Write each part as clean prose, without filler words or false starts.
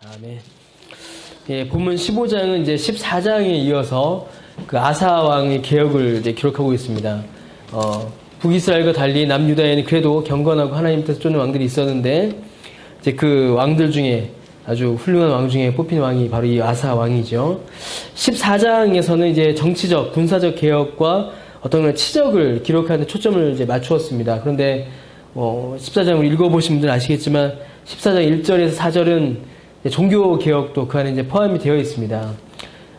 아멘. 예, 본문 15장은 이제 14장에 이어서 그 아사 왕의 개혁을 이제 기록하고 있습니다. 북이스라엘과 달리 남유다에는 그래도 경건하고 하나님 뜻을 쫓는 왕들이 있었는데, 이제 그 왕들 중에 아주 훌륭한 왕 중에 뽑힌 왕이 바로 이 아사 왕이죠. 14장에서는 이제 정치적, 군사적 개혁과 어떤 치적을 기록하는 초점을 이제 맞추었습니다. 그런데 14장을 읽어보신 분들은 아시겠지만 14장 1절에서 4절은 종교 개혁도 그 안에 이제 포함이 되어 있습니다.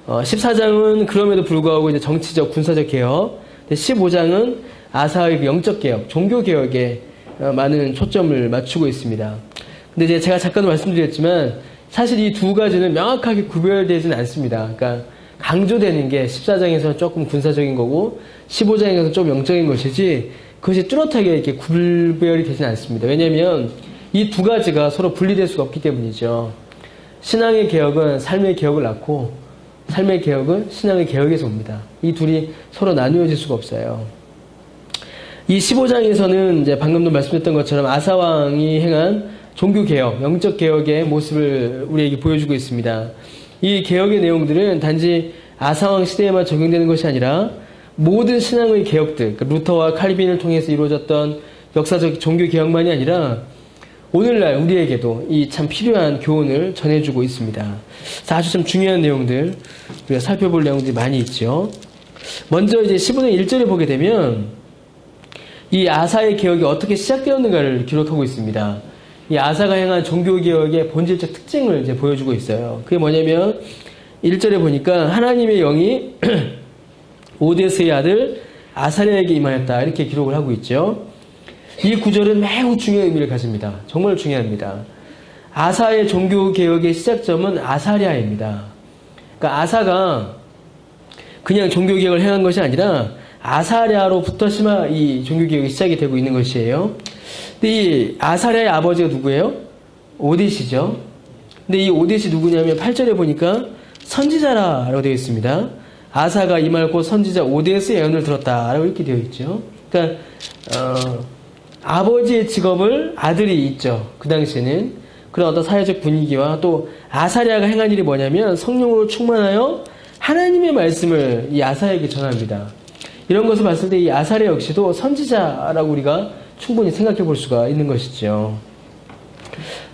14장은 그럼에도 불구하고 이제 정치적, 군사적 개혁, 15장은 아사의 영적 개혁, 종교 개혁에 많은 초점을 맞추고 있습니다. 근데 이제 제가 잠깐도 말씀드렸지만 사실 이 두 가지는 명확하게 구별되지는 않습니다. 그러니까 강조되는 게 14장에서는 조금 군사적인 거고 15장에서는 좀 영적인 것이지 그것이 뚜렷하게 이렇게 구별이 되지는 않습니다. 왜냐하면 이 두 가지가 서로 분리될 수가 없기 때문이죠. 신앙의 개혁은 삶의 개혁을 낳고 삶의 개혁은 신앙의 개혁에서 옵니다. 이 둘이 서로 나누어질 수가 없어요. 이 15장에서는 이제 방금도 말씀드렸던 것처럼 아사왕이 행한 종교개혁, 영적개혁의 모습을 우리에게 보여주고 있습니다. 이 개혁의 내용들은 단지 아사왕 시대에만 적용되는 것이 아니라 모든 신앙의 개혁들, 그러니까 루터와 칼빈을 통해서 이루어졌던 역사적 종교개혁만이 아니라 오늘날 우리에게도 이 참 필요한 교훈을 전해주고 있습니다. 아주 좀 중요한 내용들, 우리가 살펴볼 내용들이 많이 있죠. 먼저 이제 15장 1절에 보게 되면 이 아사의 개혁이 어떻게 시작되었는가를 기록하고 있습니다. 이 아사가 행한 종교개혁의 본질적 특징을 이제 보여주고 있어요. 그게 뭐냐면 1절에 보니까 하나님의 영이 오데스의 아들 아사랴에게 임하였다, 이렇게 기록을 하고 있죠. 이 구절은 매우 중요한 의미를 가집니다. 정말 중요합니다. 아사의 종교개혁의 시작점은 아사랴입니다. 그러니까 아사가 그냥 종교개혁을 행한 것이 아니라 아사랴로부터 이 종교개혁이 시작이 되고 있는 것이에요. 근데 이 아사랴의 아버지가 누구예요? 오뎃이죠. 근데 이 오뎃이 누구냐면 8절에 보니까 선지자라고 되어 있습니다. 아사가 임하였고 선지자 오뎃의 예언을 들었다라고 이렇게 되어 있죠. 그러니까 아버지의 직업을 아들이 있죠. 그 당시에는 그런 어떤 사회적 분위기와 또 아사랴가 행한 일이 뭐냐면 성령으로 충만하여 하나님의 말씀을 이 아사에게 전합니다. 이런 것을 봤을 때 이 아사랴 역시도 선지자라고 우리가 충분히 생각해 볼 수가 있는 것이죠.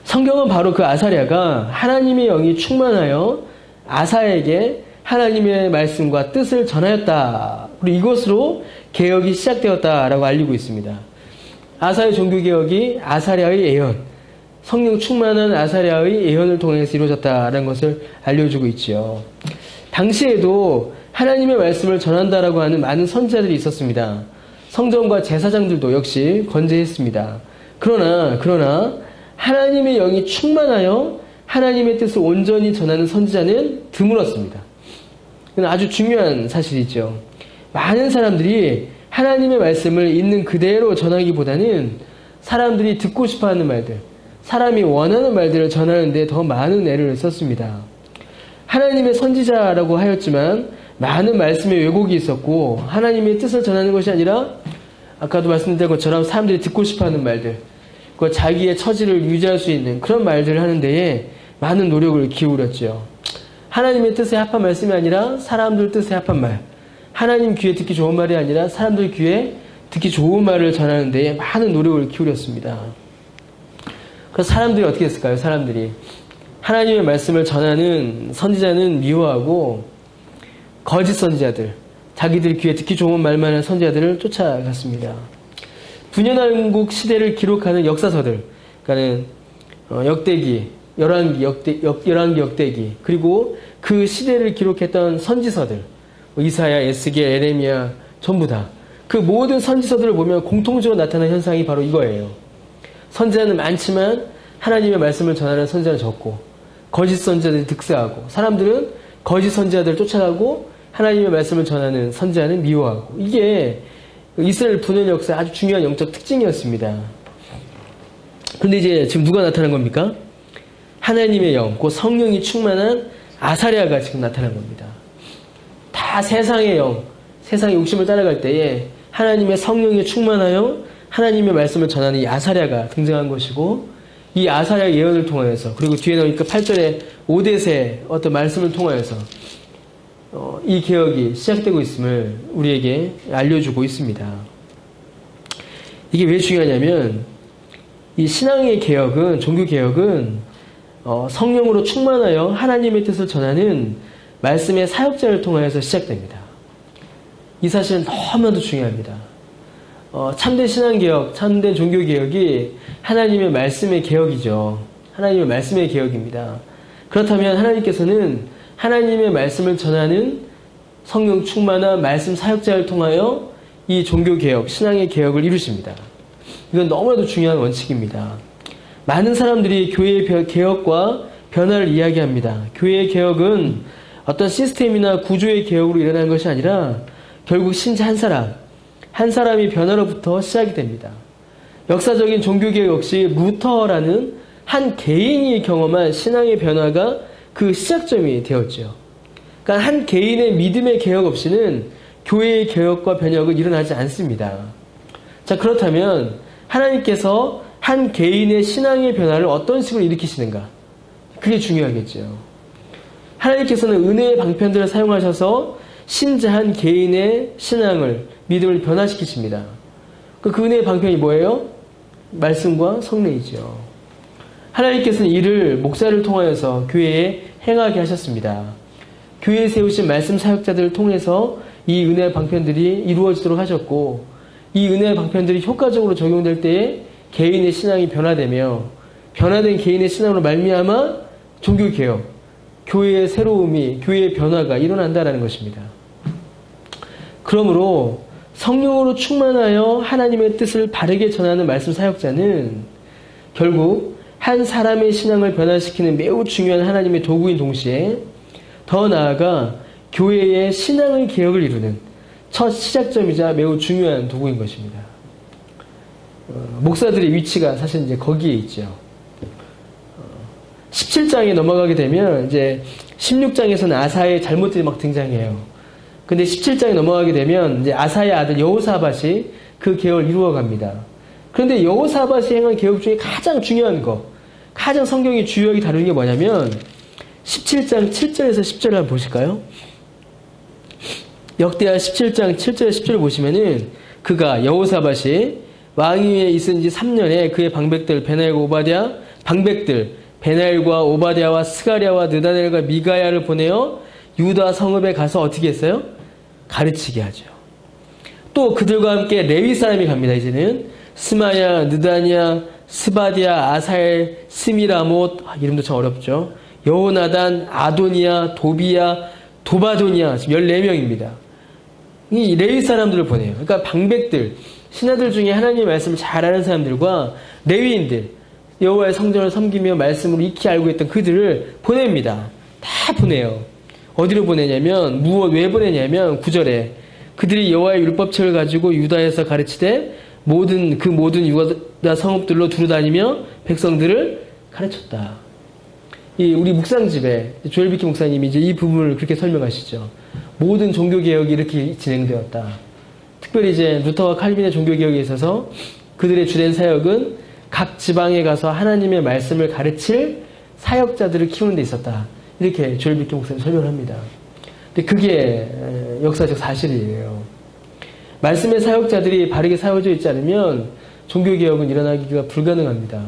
성경은 바로 그 아사랴가 하나님의 영이 충만하여 아사에게 하나님의 말씀과 뜻을 전하였다, 그리고 이것으로 개혁이 시작되었다라고 알리고 있습니다. 아사의 종교개혁이 아사랴의 예언, 성령 충만한 아사랴의 예언을 통해서 이루어졌다라는 것을 알려주고 있죠. 당시에도 하나님의 말씀을 전한다라고 하는 많은 선지자들이 있었습니다. 성전과 제사장들도 역시 건재했습니다. 그러나 하나님의 영이 충만하여 하나님의 뜻을 온전히 전하는 선지자는 드물었습니다. 이건 아주 중요한 사실이죠. 많은 사람들이 하나님의 말씀을 있는 그대로 전하기보다는 사람들이 듣고 싶어하는 말들, 사람이 원하는 말들을 전하는 데 더 많은 애를 썼습니다. 하나님의 선지자라고 하였지만 많은 말씀의 왜곡이 있었고 하나님의 뜻을 전하는 것이 아니라 아까도 말씀드린 것처럼 사람들이 듣고 싶어하는 말들, 그 자기의 처지를 유지할 수 있는 그런 말들을 하는 데에 많은 노력을 기울였죠. 하나님의 뜻에 합한 말씀이 아니라 사람들 뜻에 합한 말, 하나님 귀에 듣기 좋은 말이 아니라 사람들 귀에 듣기 좋은 말을 전하는 데에 많은 노력을 기울였습니다. 그래서 사람들이 어떻게 했을까요? 사람들이 하나님의 말씀을 전하는 선지자는 미워하고 거짓 선지자들, 자기들 귀에 듣기 좋은 말만 하는 선지자들을 쫓아갔습니다. 분연왕국 시대를 기록하는 역사서들, 그러니까는 역대기, 열왕기, 역대기, 그리고 그 시대를 기록했던 선지서들, 이사야, 에스겔, 에레미야 전부 다 그 모든 선지서들을 보면 공통적으로 나타나는 현상이 바로 이거예요. 선지자는 많지만 하나님의 말씀을 전하는 선지자는 적고 거짓 선지자들이 득세하고 사람들은 거짓 선지자들을 쫓아가고 하나님의 말씀을 전하는 선지자는 미워하고, 이게 이스라엘 분열 역사의 아주 중요한 영적 특징이었습니다. 그런데 이제 지금 누가 나타난 겁니까? 하나님의 영, 그 성령이 충만한 아사랴가 지금 나타난 겁니다. 다 세상의 영, 세상의 욕심을 따라갈 때에 하나님의 성령이 충만하여 하나님의 말씀을 전하는 이 아사랴가 등장한 것이고, 이 아사랴 예언을 통하여서, 그리고 뒤에 나오니까 8절에 오뎃의 어떤 말씀을 통하여서 이 개혁이 시작되고 있음을 우리에게 알려주고 있습니다. 이게 왜 중요하냐면 이 신앙의 개혁은, 종교 개혁은 성령으로 충만하여 하나님의 뜻을 전하는 말씀의 사역자를 통하여서 시작됩니다. 이 사실은 너무나도 중요합니다. 참된 신앙개혁, 참된 종교개혁이 하나님의 말씀의 개혁이죠. 하나님의 말씀의 개혁입니다. 그렇다면 하나님께서는 하나님의 말씀을 전하는 성령 충만한 말씀 사역자를 통하여 이 종교개혁, 신앙의 개혁을 이루십니다. 이건 너무나도 중요한 원칙입니다. 많은 사람들이 교회의 개혁과 변화를 이야기합니다. 교회의 개혁은 어떤 시스템이나 구조의 개혁으로 일어나는 것이 아니라 결국 신자 한 사람이 변화로부터 시작이 됩니다. 역사적인 종교개혁 역시 루터라는 한 개인이 경험한 신앙의 변화가 그 시작점이 되었죠. 그러니까 한 개인의 믿음의 개혁 없이는 교회의 개혁과 변혁은 일어나지 않습니다. 자, 그렇다면 하나님께서 한 개인의 신앙의 변화를 어떤 식으로 일으키시는가? 그게 중요하겠죠. 하나님께서는 은혜의 방편들을 사용하셔서 신자 한 개인의 신앙을, 믿음을 변화시키십니다. 그 은혜의 방편이 뭐예요? 말씀과 성례이죠. 하나님께서는 이를 목사를 통하여서 교회에 행하게 하셨습니다. 교회에 세우신 말씀 사역자들을 통해서 이 은혜의 방편들이 이루어지도록 하셨고, 이 은혜의 방편들이 효과적으로 적용될 때에 개인의 신앙이 변화되며, 변화된 개인의 신앙으로 말미암아 종교개혁, 교회의 새로움이, 교회의 변화가 일어난다는 것입니다. 그러므로 성령으로 충만하여 하나님의 뜻을 바르게 전하는 말씀 사역자는 결국 한 사람의 신앙을 변화시키는 매우 중요한 하나님의 도구인 동시에 더 나아가 교회의 신앙의 개혁을 이루는 첫 시작점이자 매우 중요한 도구인 것입니다. 목사들의 위치가 사실 이제 거기에 있죠. 17장에 넘어가게 되면 이제 16장에서는 아사의 잘못들이 막 등장해요. 근데 17장에 넘어가게 되면 이제 아사의 아들 여호사밧이 그 개혁을 이루어갑니다. 그런데 여호사밧이 행한 개혁 중에 가장 중요한 거, 가장 성경이 주요하게 다루는 게 뭐냐면 17장 7절에서 10절을 한번 보실까요? 역대하 17장 7절에서 10절을 보시면은 그가 여호사밧이 왕위에 있은 지 3년에 그의 방백들 베나엘과 오바댜 방백들 베나엘과 오바댜와 스가랴와 느다넬과 미가야를 보내어 유다 성읍에 가서 어떻게 했어요? 가르치게 하죠. 또 그들과 함께 레위 사람이 갑니다. 이제는 스마야, 느다냐, 스바디아, 아사엘, 스미라못, 이름도 참 어렵죠. 여호나단, 아도니아, 도비야, 도바도니아, 지금 14명입니다. 이 레위 사람들을 보내요. 그러니까 방백들, 신하들 중에 하나님의 말씀을 잘 아는 사람들과 레위인들, 여호와의 성전을 섬기며 말씀으로 익히 알고 있던 그들을 보냅니다. 다 보내요. 어디로 보내냐면, 왜 보내냐면 9절에 그들이 여호와의 율법책을 가지고 유다에서 가르치되 모든 유다 성읍들로 두루다니며 백성들을 가르쳤다. 우리 묵상집에 조엘비키 목사님이 이제 이 부분을 그렇게 설명하시죠. 모든 종교개혁이 이렇게 진행되었다. 특별히 이제 루터와 칼빈의 종교개혁에 있어서 그들의 주된 사역은 각 지방에 가서 하나님의 말씀을 가르칠 사역자들을 키우는 데 있었다. 이렇게 조엘비키 목사님이 설명을 합니다. 근데 그게 역사적 사실이에요. 말씀의 사역자들이 바르게 세워져 있지 않으면 종교개혁은 일어나기가 불가능합니다.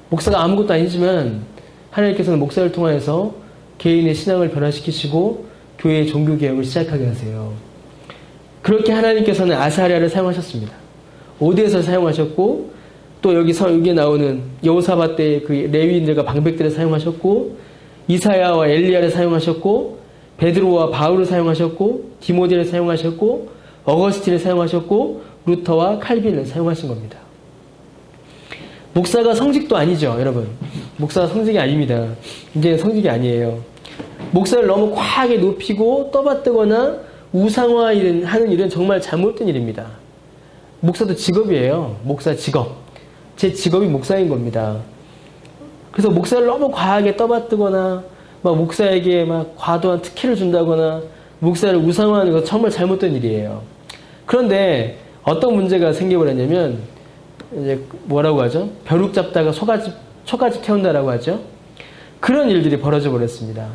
목사가 아무것도 아니지만 하나님께서는 목사를 통하여서 개인의 신앙을 변화시키시고 교회의 종교개혁을 시작하게 하세요. 그렇게 하나님께서는 아사랴를 사용하셨습니다. 오뎃을 사용하셨고 또 여기에 나오는 여호사밧 때의 그 레위인들과 방백들을 사용하셨고 이사야와 엘리야를 사용하셨고 베드로와 바울을 사용하셨고 디모데를 사용하셨고 어거스틴을 사용하셨고 루터와 칼빈을 사용하신 겁니다. 목사가 성직도 아니죠, 여러분. 목사가 성직이 아닙니다. 이제는 성직이 아니에요. 목사를 너무 과하게 높이고 떠받들거나 우상화하는 일은 정말 잘못된 일입니다. 목사도 직업이에요. 목사 직업. 제 직업이 목사인 겁니다. 그래서 목사를 너무 과하게 떠받들거나 막 목사에게 막 과도한 특혜를 준다거나 목사를 우상화하는 건 정말 잘못된 일이에요. 그런데 어떤 문제가 생겨버렸냐면 이제 뭐라고 하죠? 벼룩 잡다가 초가집 태운다라고 하죠. 그런 일들이 벌어져 버렸습니다.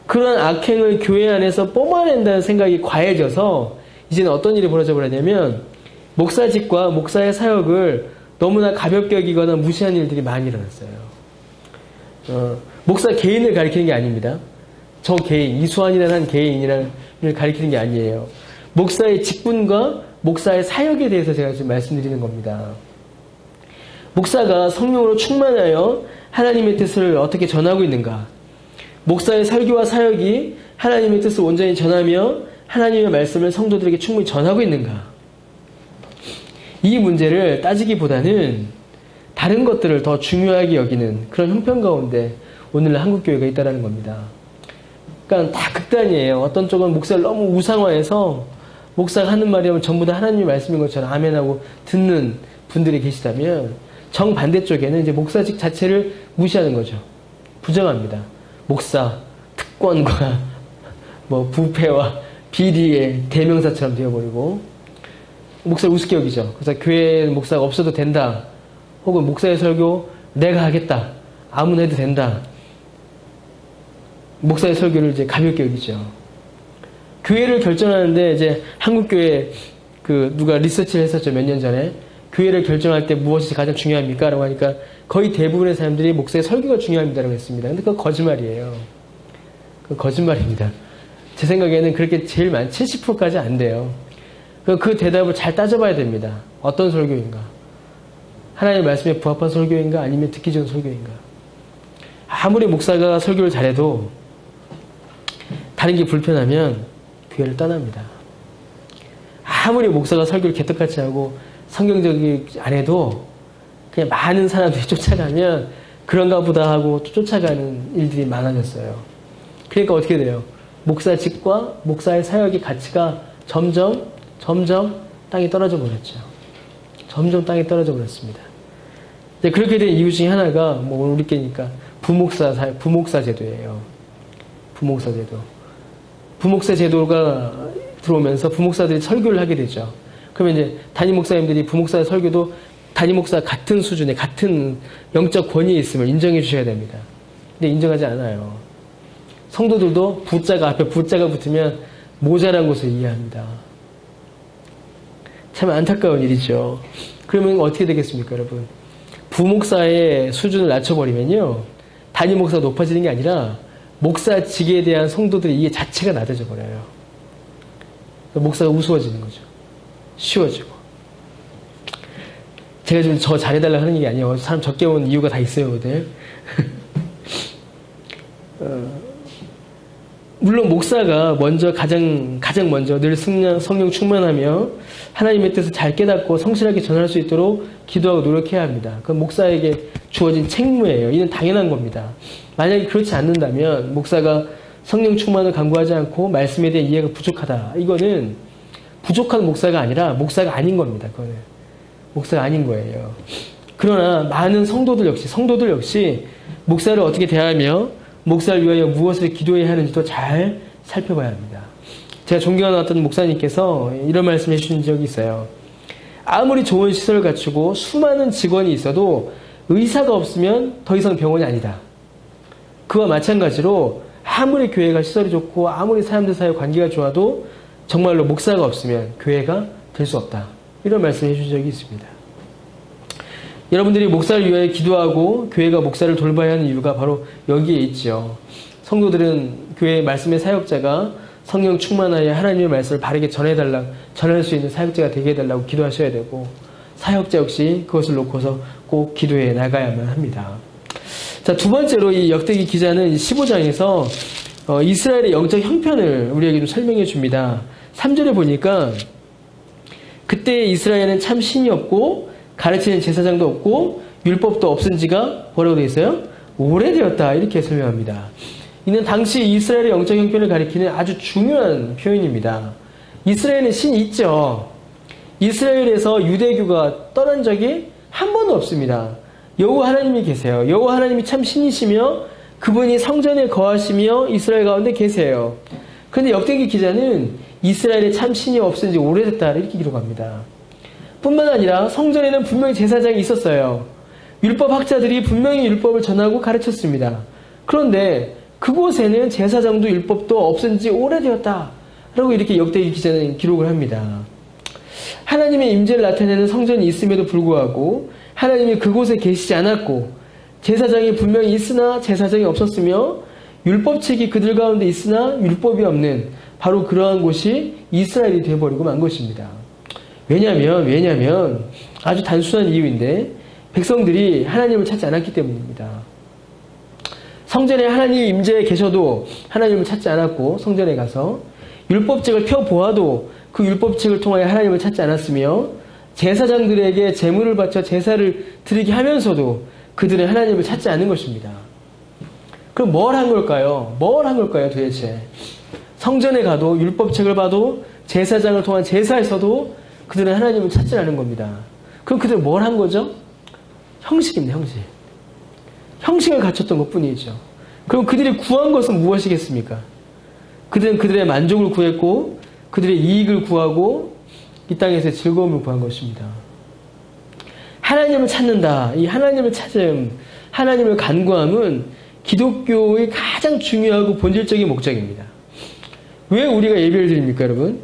그런 악행을 교회 안에서 뿜어낸다는 생각이 과해져서 이제는 어떤 일이 벌어져 버렸냐면 목사직과 목사의 사역을 너무나 가볍게 여기거나 무시하는 일들이 많이 일어났어요. 목사 개인을 가리키는 게 아닙니다. 저 개인, 이수환이라는 한 개인을 가리키는 게 아니에요. 목사의 직분과 목사의 사역에 대해서 제가 지금 말씀드리는 겁니다. 목사가 성령으로 충만하여 하나님의 뜻을 어떻게 전하고 있는가? 목사의 설교와 사역이 하나님의 뜻을 온전히 전하며 하나님의 말씀을 성도들에게 충분히 전하고 있는가? 이 문제를 따지기보다는 다른 것들을 더 중요하게 여기는 그런 형편 가운데 오늘날 한국교회가 있다는 겁니다. 그러니까 다 극단이에요. 어떤 쪽은 목사를 너무 우상화해서 목사가 하는 말이면 전부 다 하나님의 말씀인 것처럼 아멘하고 듣는 분들이 계시다면 정반대쪽에는 이제 목사직 자체를 무시하는 거죠. 부정합니다. 목사, 특권과 뭐 부패와 비리의 대명사처럼 되어버리고 목사를 우습게 여기죠. 그래서 교회에 목사가 없어도 된다. 혹은 목사의 설교 내가 하겠다. 아무나 해도 된다. 목사의 설교를 이제 가볍게 여기죠. 교회를 결정하는데 이제 한국교회 누가 리서치를 했었죠. 몇 년 전에. 교회를 결정할 때 무엇이 가장 중요합니까? 라고 하니까 거의 대부분의 사람들이 목사의 설교가 중요합니다라고 했습니다. 근데 그건 거짓말이에요. 그건 거짓말입니다. 제 생각에는 그렇게 제일 많이 70%까지 안 돼요. 그 대답을 잘 따져봐야 됩니다. 어떤 설교인가? 하나님의 말씀에 부합한 설교인가? 아니면 듣기 좋은 설교인가? 아무리 목사가 설교를 잘해도 다른 게 불편하면 교회를 떠납니다. 아무리 목사가 설교를 개떡같이 하고 성경적이지 안 해도 그냥 많은 사람들이 쫓아가면 그런가 보다 하고 쫓아가는 일들이 많아졌어요. 그러니까 어떻게 돼요? 목사직과 목사의 사역의 가치가 점점 땅에 떨어져 버렸죠. 점점 땅에 떨어져 버렸습니다. 이제 그렇게 된 이유 중에 하나가 뭐 우리 깨니까 부목사 제도예요. 부목사 제도. 부목사 제도가 들어오면서 부목사들이 설교를 하게 되죠. 그러면 이제 담임 목사님들이 부목사의 설교도 담임 목사 같은 수준의 같은 영적 권위에 있음을 인정해 주셔야 됩니다. 근데 인정하지 않아요. 성도들도 앞에 부자가 붙으면 모자란 것을 이해합니다. 참 안타까운 일이죠. 그러면 어떻게 되겠습니까, 여러분? 부목사의 수준을 낮춰버리면요, 담임 목사가 높아지는 게 아니라 목사직에 대한 성도들의 이해 자체가 낮아져 버려요. 목사가 우스워지는 거죠. 쉬워지고. 제가 지금 저 잘해달라고 하는 게 아니에요. 사람 적게 온 이유가 다 있어요, 오늘. 물론 목사가 가장 먼저 늘 성령 충만하며 하나님의 뜻을 잘 깨닫고 성실하게 전할 수 있도록 기도하고 노력해야 합니다. 그건 목사에게 주어진 책무예요. 이는 당연한 겁니다. 만약에 그렇지 않는다면 목사가 성령 충만을 강구하지 않고 말씀에 대한 이해가 부족하다. 이거는 부족한 목사가 아니라 목사가 아닌 겁니다. 그거는 목사가 아닌 거예요. 그러나 많은 성도들 역시 목사를 어떻게 대하며 목사를 위하여 무엇을 기도해야 하는지도 잘 살펴봐야 합니다. 제가 존경하는 어떤 목사님께서 이런 말씀을 해주신 적이 있어요. 아무리 좋은 시설을 갖추고 수많은 직원이 있어도 의사가 없으면 더 이상 병원이 아니다. 그와 마찬가지로 아무리 교회가 시설이 좋고 아무리 사람들 사이의 관계가 좋아도 정말로 목사가 없으면 교회가 될 수 없다. 이런 말씀을 해주신 적이 있습니다. 여러분들이 목사를 위하여 기도하고 교회가 목사를 돌봐야 하는 이유가 바로 여기에 있죠. 성도들은 교회의 말씀의 사역자가 성령 충만하여 하나님의 말씀을 바르게 전할 수 있는 사역자가 되게 해달라고 기도하셔야 되고, 사역자 역시 그것을 놓고서 꼭 기도해 나가야만 합니다. 자, 두 번째로 이 역대기 기자는 15장에서 이스라엘의 영적 형편을 우리에게 좀 설명해 줍니다. 3절에 보니까 그때 이스라엘은 참 신이 없고 가르치는 제사장도 없고 율법도 없은 지가 뭐라고 되어 있어요? 오래되었다. 이렇게 설명합니다. 이는 당시 이스라엘의 영적 형편을 가리키는 아주 중요한 표현입니다. 이스라엘은 신이 있죠. 이스라엘에서 유대교가 떠난 적이 한 번도 없습니다. 여호와 하나님이 계세요. 여호와 하나님이 참 신이시며 그분이 성전에 거하시며 이스라엘 가운데 계세요. 그런데 역대기 기자는 이스라엘에 참 신이 없은 지 오래됐다. 이렇게 기록합니다. 뿐만 아니라 성전에는 분명히 제사장이 있었어요. 율법 학자들이 분명히 율법을 전하고 가르쳤습니다. 그런데 그곳에는 제사장도 율법도 없은 지 오래되었다 라고 이렇게 역대기 기자는 기록을 합니다. 하나님의 임재를 나타내는 성전이 있음에도 불구하고 하나님이 그곳에 계시지 않았고, 제사장이 분명히 있으나 제사장이 없었으며, 율법책이 그들 가운데 있으나 율법이 없는 바로 그러한 곳이 이스라엘이 되어버리고 만 것입니다. 왜냐하면 아주 단순한 이유인데, 백성들이 하나님을 찾지 않았기 때문입니다. 성전에 하나님 임재에 계셔도 하나님을 찾지 않았고, 성전에 가서 율법책을 펴보아도 그 율법책을 통하여 하나님을 찾지 않았으며, 제사장들에게 제물을 바쳐 제사를 드리게 하면서도 그들은 하나님을 찾지 않은 것입니다. 그럼 뭘 한 걸까요? 도대체? 성전에 가도 율법책을 봐도 제사장을 통한 제사에서도 그들은 하나님을 찾지 않은 겁니다. 그럼 그들은 뭘 한 거죠? 형식입니다. 형식을 갖췄던 것뿐이죠. 그럼 그들이 구한 것은 무엇이겠습니까? 그들은 그들의 만족을 구했고 그들의 이익을 구하고 이 땅에서 즐거움을 구한 것입니다. 하나님을 찾는다. 이 하나님을 찾음, 하나님을 간구함은 기독교의 가장 중요하고 본질적인 목적입니다. 왜 우리가 예배를 드립니까, 여러분?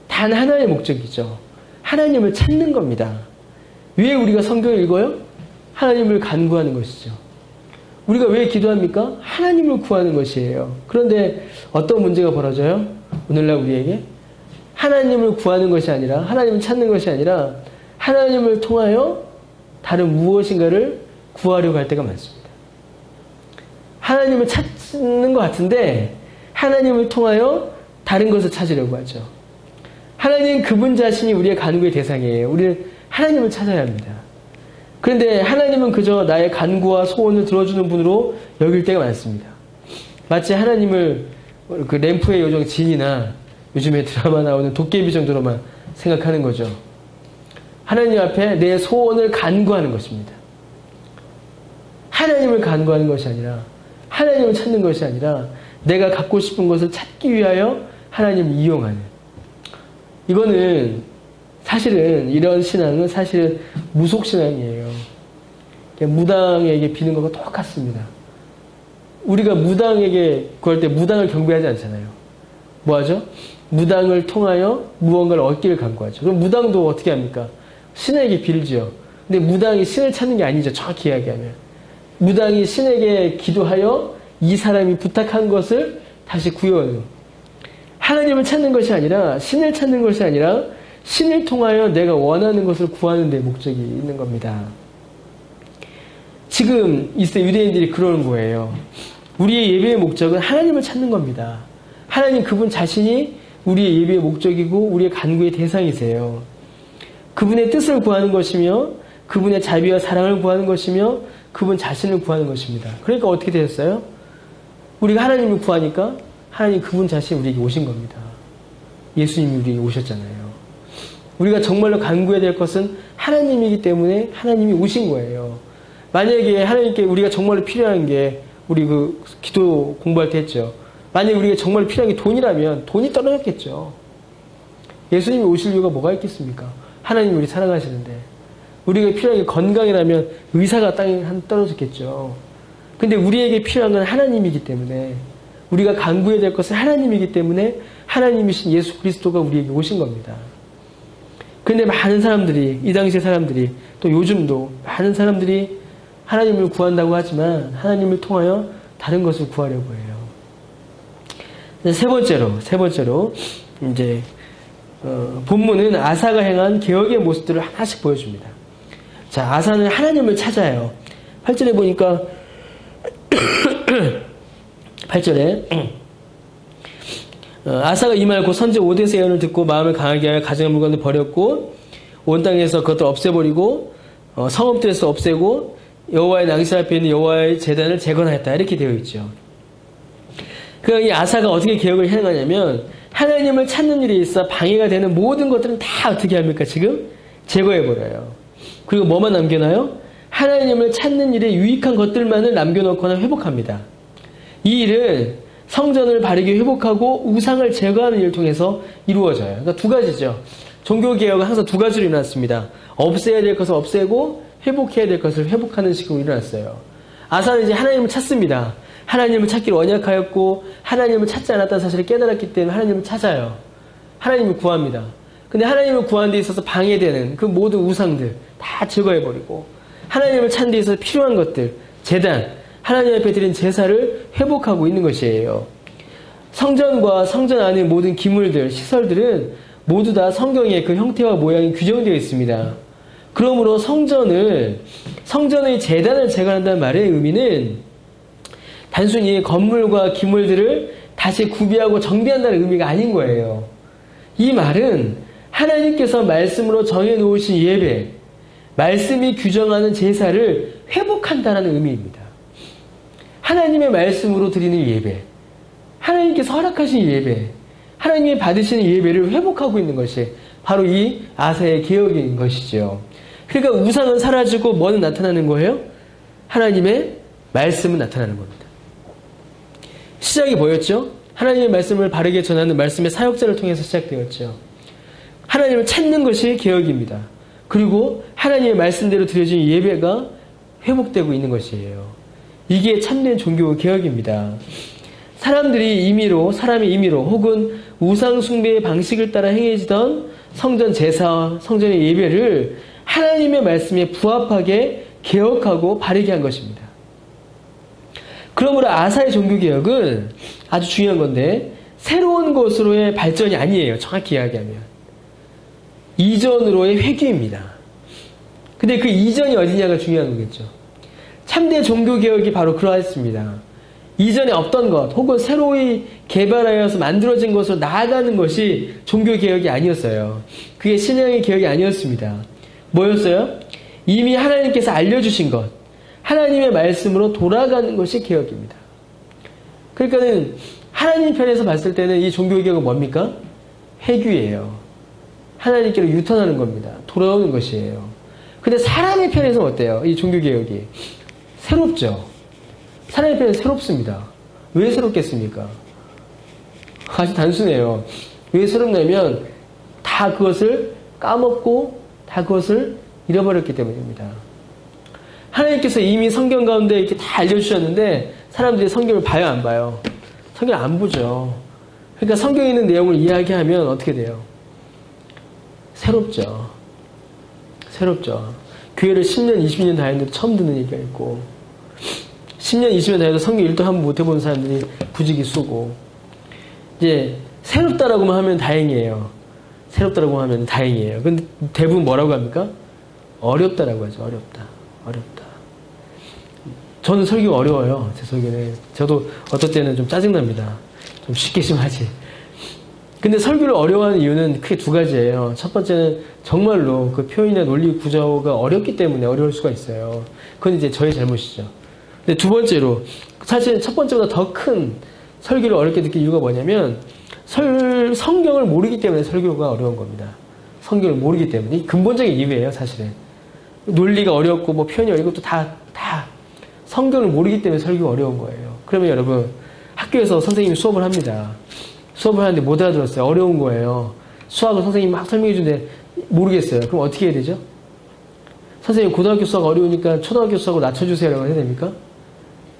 단 하나의 목적이죠. 하나님을 찾는 겁니다. 왜 우리가 성경을 읽어요? 하나님을 간구하는 것이죠. 우리가 왜 기도합니까? 하나님을 구하는 것이에요. 그런데 어떤 문제가 벌어져요? 오늘날 우리에게? 하나님을 구하는 것이 아니라, 하나님을 찾는 것이 아니라 하나님을 통하여 다른 무엇인가를 구하려고 할 때가 많습니다. 하나님을 찾는 것 같은데 하나님을 통하여 다른 것을 찾으려고 하죠. 하나님 그분 자신이 우리의 간구의 대상이에요. 우리는 하나님을 찾아야 합니다. 그런데 하나님은 그저 나의 간구와 소원을 들어주는 분으로 여길 때가 많습니다. 마치 하나님을 그 램프의 요정 진이나 요즘에 드라마 나오는 도깨비 정도로만 생각하는 거죠. 하나님 앞에 내 소원을 간구하는 것입니다. 하나님을 간구하는 것이 아니라, 하나님을 찾는 것이 아니라 내가 갖고 싶은 것을 찾기 위하여 하나님을 이용하는, 이거는 사실은 이런 신앙은 사실은 무속신앙이에요. 무당에게 비는 것과 똑같습니다. 우리가 무당에게 구할 때 무당을 경배하지 않잖아요. 뭐하죠? 무당을 통하여 무언가를 얻기를 간구하죠. 그럼 무당도 어떻게 합니까? 신에게 빌지요. 근데 무당이 신을 찾는 게 아니죠. 정확히 이야기하면. 무당이 신에게 기도하여 이 사람이 부탁한 것을 다시 구해오는, 하나님을 찾는 것이 아니라, 신을 찾는 것이 아니라 신을 통하여 내가 원하는 것을 구하는 데 목적이 있는 겁니다. 지금 이스라엘 유대인들이 그러는 거예요. 우리의 예배의 목적은 하나님을 찾는 겁니다. 하나님 그분 자신이 우리의 예배의 목적이고 우리의 간구의 대상이세요. 그분의 뜻을 구하는 것이며 그분의 자비와 사랑을 구하는 것이며 그분 자신을 구하는 것입니다. 그러니까 어떻게 되셨어요? 우리가 하나님을 구하니까 하나님 그분 자신이 우리에게 오신 겁니다. 예수님이 우리에게 오셨잖아요. 우리가 정말로 간구해야 될 것은 하나님이기 때문에 하나님이 오신 거예요. 만약에 하나님께 우리가 정말로 필요한 게, 우리 그 기도 공부할 때 했죠. 만약에 우리가 정말로 필요한 게 돈이라면 돈이 떨어졌겠죠. 예수님이 오실 이유가 뭐가 있겠습니까? 하나님이 우리 사랑하시는데. 우리가 필요한 게 건강이라면 의사가 땅에 떨어졌겠죠. 근데 우리에게 필요한 건 하나님이기 때문에, 우리가 간구해야 될 것은 하나님이기 때문에 하나님이신 예수 그리스도가 우리에게 오신 겁니다. 그런데 많은 사람들이, 이 당시의 사람들이, 또 요즘도 많은 사람들이 하나님을 구한다고 하지만 하나님을 통하여 다른 것을 구하려고 해요. 세 번째로 이제 본문은 아사가 행한 개혁의 모습들을 하나씩 보여줍니다. 자, 아사는 하나님을 찾아요. 8절에 보니까 8절에 아사가 이 말 곧 선지 오뎃의 예언을 듣고 마음을 강하게 하여 가정의 물건을 버렸고 온 땅에서 그것을 없애버리고 성읍들에서 없애고 여호와의 낭실 앞에 있는 여호와의 제단을 재건하였다, 이렇게 되어 있죠. 그러니까 이 아사가 어떻게 개혁을 행하냐면 하나님을 찾는 일에 있어 방해가 되는 모든 것들은 다 어떻게 합니까? 지금 제거해버려요. 그리고 뭐만 남겨놔요? 하나님을 찾는 일에 유익한 것들만을 남겨놓거나 회복합니다. 이 일은 성전을 바르게 회복하고 우상을 제거하는 일을 통해서 이루어져요. 그러니까 두 가지죠. 종교개혁은 항상 두 가지로 일어났습니다. 없애야 될 것을 없애고 회복해야 될 것을 회복하는 식으로 일어났어요. 아사는 이제 하나님을 찾습니다. 하나님을 찾기를 언약하였고 하나님을 찾지 않았다는 사실을 깨달았기 때문에 하나님을 찾아요. 하나님을 구합니다. 근데 하나님을 구하는 데 있어서 방해되는 그 모든 우상들 다 제거해버리고 하나님을 찾는 데 있어서 필요한 것들, 제단, 하나님 앞에 드린 제사를 회복하고 있는 것이에요. 성전과 성전 안의 모든 기물들, 시설들은 모두 다 성경의 그 형태와 모양이 규정되어 있습니다. 그러므로 성전의 제단을 제거한다는 말의 의미는 단순히 건물과 기물들을 다시 구비하고 정비한다는 의미가 아닌 거예요. 이 말은 하나님께서 말씀으로 정해놓으신 예배, 말씀이 규정하는 제사를 회복한다는 의미입니다. 하나님의 말씀으로 드리는 예배, 하나님께서 허락하신 예배, 하나님이 받으시는 예배를 회복하고 있는 것이 바로 이 아사의 개혁인 것이죠. 그러니까 우상은 사라지고 뭐는 나타나는 거예요? 하나님의 말씀은 나타나는 겁니다. 시작이 뭐였죠? 하나님의 말씀을 바르게 전하는 말씀의 사역자를 통해서 시작되었죠. 하나님을 찾는 것이 개혁입니다. 그리고 하나님의 말씀대로 드려진 예배가 회복되고 있는 것이에요. 이게 참된 종교 개혁입니다. 사람의 임의로 혹은 우상 숭배의 방식을 따라 행해지던 성전 제사, 성전의 예배를 하나님의 말씀에 부합하게 개혁하고 바르게 한 것입니다. 그러므로 아사의 종교개혁은 아주 중요한 건데 새로운 것으로의 발전이 아니에요. 정확히 이야기하면. 이전으로의 회귀입니다. 근데 그 이전이 어디냐가 중요한 거겠죠. 참된 종교개혁이 바로 그러했습니다. 이전에 없던 것 혹은 새로이 개발하여서 만들어진 것으로 나아가는 것이 종교개혁이 아니었어요. 그게 신앙의 개혁이 아니었습니다. 뭐였어요? 이미 하나님께서 알려주신 것, 하나님의 말씀으로 돌아가는 것이 개혁입니다. 그러니까는 하나님 편에서 봤을 때는 이 종교개혁은 뭡니까? 회귀예요. 하나님께로 유턴하는 겁니다. 돌아오는 것이에요. 근데 사람의 편에서는 어때요? 이 종교개혁이 새롭죠. 사람의 편에서 새롭습니다. 왜 새롭겠습니까? 아주 단순해요. 왜 새롭냐면 다 그것을 까먹고 다 그것을 잃어버렸기 때문입니다. 하나님께서 이미 성경 가운데 이렇게 다 알려주셨는데 사람들이 성경을 봐요, 안 봐요? 성경을 안 보죠. 그러니까 성경에 있는 내용을 이야기하면 어떻게 돼요? 새롭죠. 새롭죠. 교회를 10년, 20년 다녔는데 처음 듣는 얘기가 있고 10년, 20년 다녀도 성경 읽도 한번 못 해본 사람들이 부지기수고 이제 새롭다라고만 하면 다행이에요. 새롭다라고 하면 다행이에요. 근데 대부분 뭐라고 합니까? 어렵다라고 하죠. 어렵다. 저는 설교가 어려워요. 제 설교는. 저도 어떨 때는 좀 짜증납니다. 좀 쉽게 좀 하지. 근데 설교를 어려워하는 이유는 크게 두 가지예요. 첫 번째는 정말로 그 표현이나 논리 구조가 어렵기 때문에 어려울 수가 있어요. 그건 이제 저의 잘못이죠. 근데 두 번째로 사실 첫 번째보다 더 큰 설교를 어렵게 느낀 이유가 뭐냐면 성경을 모르기 때문에 설교가 어려운 겁니다. 성경을 모르기 때문에. 이 근본적인 이유예요, 사실은. 논리가 어렵고 뭐 표현이 어렵고 또 다 성경을 모르기 때문에 설교가 어려운 거예요. 그러면 여러분 학교에서 선생님이 수업을 합니다. 수업을 하는데 못 알아들었어요. 어려운 거예요. 수학을 선생님이 막 설명해 주는데 모르겠어요. 그럼 어떻게 해야 되죠? 선생님 고등학교 수학 어려우니까 초등학교 수학으로 낮춰주세요라고 해야 됩니까?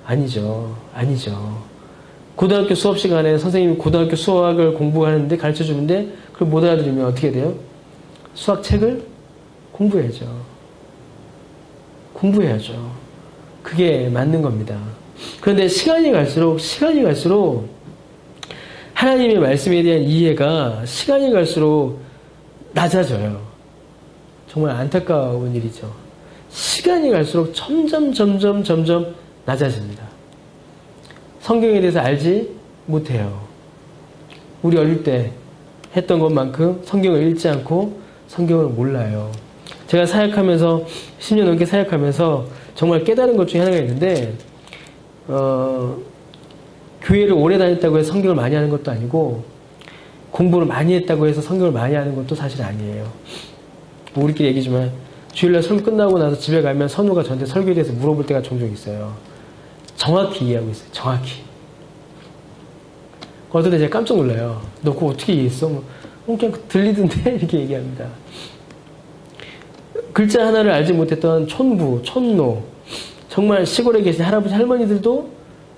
아니죠. 고등학교 수업 시간에 선생님이 고등학교 수학을 공부하는데 가르쳐 주는데 그걸 못 알아들으면 어떻게 돼요? 수학책을 공부해야죠. 그게 맞는 겁니다. 그런데 시간이 갈수록 하나님의 말씀에 대한 이해가 시간이 갈수록 낮아져요. 정말 안타까운 일이죠. 시간이 갈수록 점점 낮아집니다. 성경에 대해서 알지 못해요. 우리 어릴 때 했던 것만큼 성경을 읽지 않고 성경을 몰라요. 제가 사역하면서 10년 넘게 사역하면서 정말 깨달은 것 중에 하나가 있는데 교회를 오래 다녔다고 해서 성경을 많이 하는 것도 아니고 공부를 많이 했다고 해서 성경을 많이 하는 것도 사실 아니에요. 우리끼리 얘기지만 주일날 설교 끝나고 나서 집에 가면 선우가 저한테 설교에 대해서 물어볼 때가 종종 있어요. 정확히 이해하고 있어요. 정확히. 어떤 때 제가 깜짝 놀라요. 너 그거 어떻게 이해했어? 그냥 들리던데 이렇게 얘기합니다. 글자 하나를 알지 못했던 촌부, 촌노, 정말 시골에 계신 할아버지 할머니들도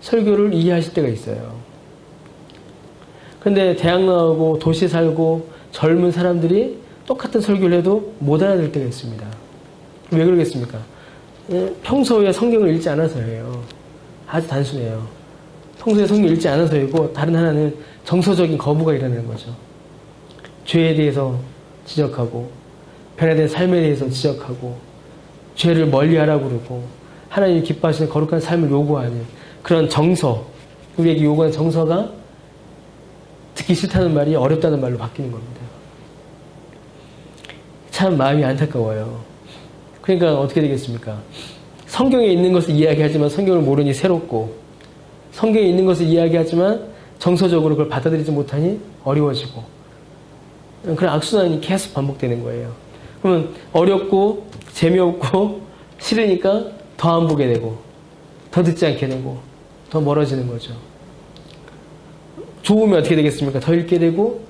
설교를 이해하실 때가 있어요. 그런데 대학 나오고 도시에 살고 젊은 사람들이 똑같은 설교를 해도 못 알아들 때가 있습니다. 왜 그러겠습니까? 평소에 성경을 읽지 않아서예요. 아주 단순해요. 평소에 성경 읽지 않아서이고, 다른 하나는 정서적인 거부가 일어나는 거죠. 죄에 대해서 지적하고 변화된 삶에 대해서 지적하고 죄를 멀리하라고 그러고 하나님이 기뻐하시는 거룩한 삶을 요구하는 그런 정서, 우리에게 요구하는 정서가 듣기 싫다는 말이 어렵다는 말로 바뀌는 겁니다. 참 마음이 안타까워요. 그러니까 어떻게 되겠습니까? 성경에 있는 것을 이야기하지만 성경을 모르니 새롭고, 성경에 있는 것을 이야기하지만 정서적으로 그걸 받아들이지 못하니 어려워지고, 그런 악순환이 계속 반복되는 거예요. 그러면 어렵고 재미없고 싫으니까 더 안 보게 되고 더 듣지 않게 되고 더 멀어지는 거죠. 좋으면 어떻게 되겠습니까? 더 읽게 되고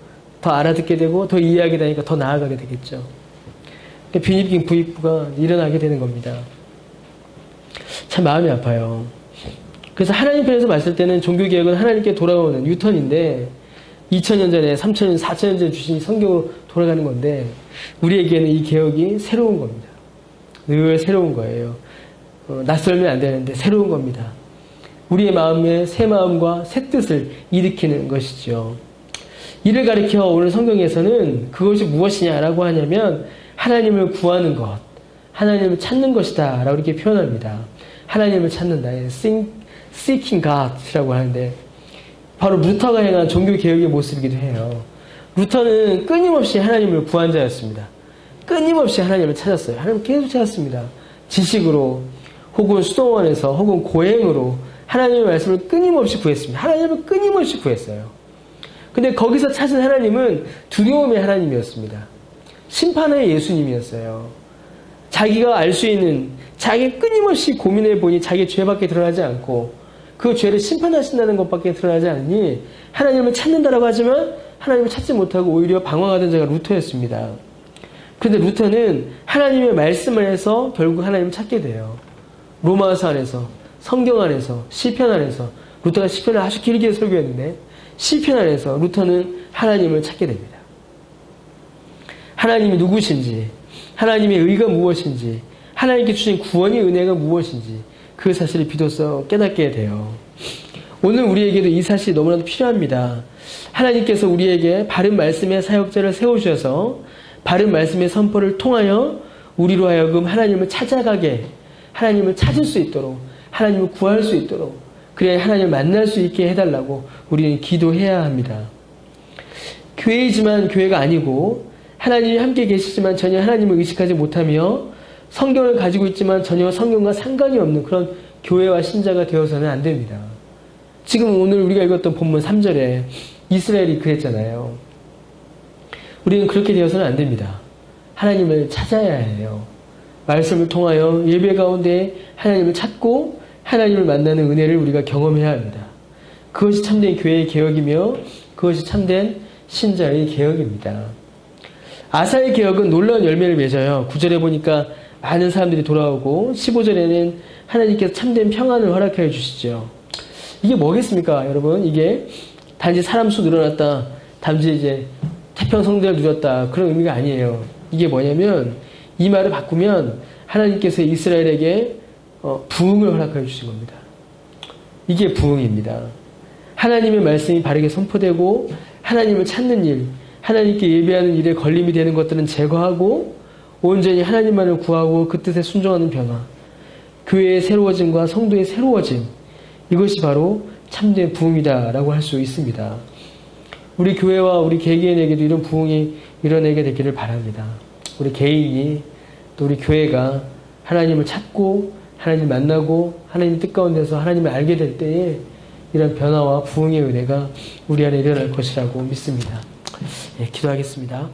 더 알아듣게 되고 더 이해하게 되니까 더 나아가게 되겠죠. 빈입긴 부익부가 일어나게 되는 겁니다. 참 마음이 아파요. 그래서 하나님 편에서 봤을 때는 종교개혁은 하나님께 돌아오는 유턴인데, 2000년 전에 3000년 4000년 전에 주신 성경으로 돌아가는 건데, 우리에게는 이 개혁이 새로운 겁니다. 늘 새로운 거예요. 낯설면 안 되는데 새로운 겁니다. 우리의 마음에 새 마음과 새 뜻을 일으키는 것이죠. 이를 가리켜 오늘 성경에서는 그것이 무엇이냐라고 하냐면 하나님을 구하는 것, 하나님을 찾는 것이다 라고 이렇게 표현합니다. 하나님을 찾는다. Seeking God이라고 하는데, 바로 루터가 행한 종교개혁의 모습이기도 해요. 루터는 끊임없이 하나님을 구한 자였습니다. 끊임없이 하나님을 찾았어요. 하나님을 계속 찾았습니다. 지식으로 혹은 수도원에서 혹은 고행으로 하나님의 말씀을 끊임없이 구했습니다. 하나님을 끊임없이 구했어요. 근데 거기서 찾은 하나님은 두려움의 하나님이었습니다. 심판의 예수님이었어요. 자기가 알 수 있는, 자기 끊임없이 고민해보니 자기 죄밖에 드러나지 않고 그 죄를 심판하신다는 것밖에 드러나지 않으니 하나님을 찾는다라고 하지만 하나님을 찾지 못하고 오히려 방황하던 자가 루터였습니다. 그런데 루터는 하나님의 말씀을 해서 결국 하나님을 찾게 돼요. 로마서 안에서, 성경 안에서, 시편 안에서, 루터가 시편을 아주 길게 설교했는데 시편 안에서 루터는 하나님을 찾게 됩니다. 하나님이 누구신지, 하나님의 의가 무엇인지, 하나님께 주신 구원의 은혜가 무엇인지 그 사실을 비로소 깨닫게 돼요. 오늘 우리에게도 이 사실이 너무나도 필요합니다. 하나님께서 우리에게 바른 말씀의 사역자를 세우셔서 바른 말씀의 선포를 통하여 우리로 하여금 하나님을 찾아가게, 하나님을 찾을 수 있도록, 하나님을 구할 수 있도록, 그래야 하나님을 만날 수 있게 해달라고 우리는 기도해야 합니다. 교회이지만 교회가 아니고 하나님이 함께 계시지만 전혀 하나님을 의식하지 못하며 성경을 가지고 있지만 전혀 성경과 상관이 없는 그런 교회와 신자가 되어서는 안 됩니다. 지금 오늘 우리가 읽었던 본문 3절에 이스라엘이 그랬잖아요. 우리는 그렇게 되어서는 안 됩니다. 하나님을 찾아야 해요. 말씀을 통하여 예배 가운데 하나님을 찾고 하나님을 만나는 은혜를 우리가 경험해야 합니다. 그것이 참된 교회의 개혁이며 그것이 참된 신자의 개혁입니다. 아사의 개혁은 놀라운 열매를 맺어요. 9절에 보니까 많은 사람들이 돌아오고 15절에는 하나님께서 참된 평안을 허락해 주시죠. 이게 뭐겠습니까, 여러분? 이게 단지 사람 수 늘어났다, 단지 이제 태평성대를 누렸다, 그런 의미가 아니에요. 이게 뭐냐면 이 말을 바꾸면 하나님께서 이스라엘에게 부흥을 허락해 주신 겁니다. 이게 부흥입니다. 하나님의 말씀이 바르게 선포되고 하나님을 찾는 일, 하나님께 예배하는 일에 걸림이 되는 것들은 제거하고 온전히 하나님만을 구하고 그 뜻에 순종하는 변화, 교회의 새로워짐과 성도의 새로워짐, 이것이 바로 참된 부흥이다라고 할 수 있습니다. 우리 교회와 우리 개개인에게도 이런 부흥이 일어나게 되기를 바랍니다. 우리 개인이 또 우리 교회가 하나님을 찾고 하나님을 만나고 하나님 뜻 가운데서 하나님을 알게 될 때에 이런 변화와 부흥의 은혜가 우리 안에 일어날 것이라고 믿습니다. 예, 기도하겠습니다.